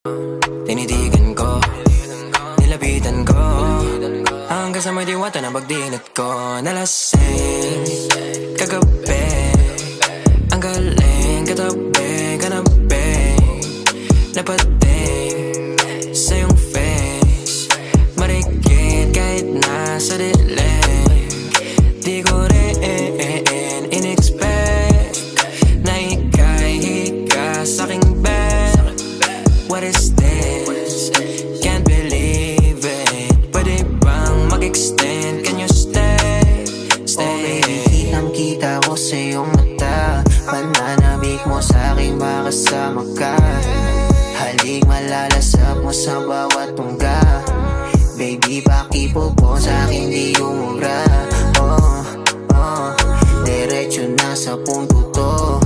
Tinitigan ko, nilapitan ko, hanggang sa may diwata na pagdinat ko. Nalasing kagabi, ang galing katabi, kanabi, napating sa iyong face, marikit kahit nasa dilim. Di ko rin in-expect na ika'y hika sa'king bed. What is this? Can't believe it. Pwede bang mag-extend? Can you stay? Stay. Okay, kitang-kita ko sa iyong mata, pananabik mo sa'king makasama ka. Halik malalasap mo sa bawat tungga. Baby, pakipo po sa'kin di umubra. Diretso na sa punto to.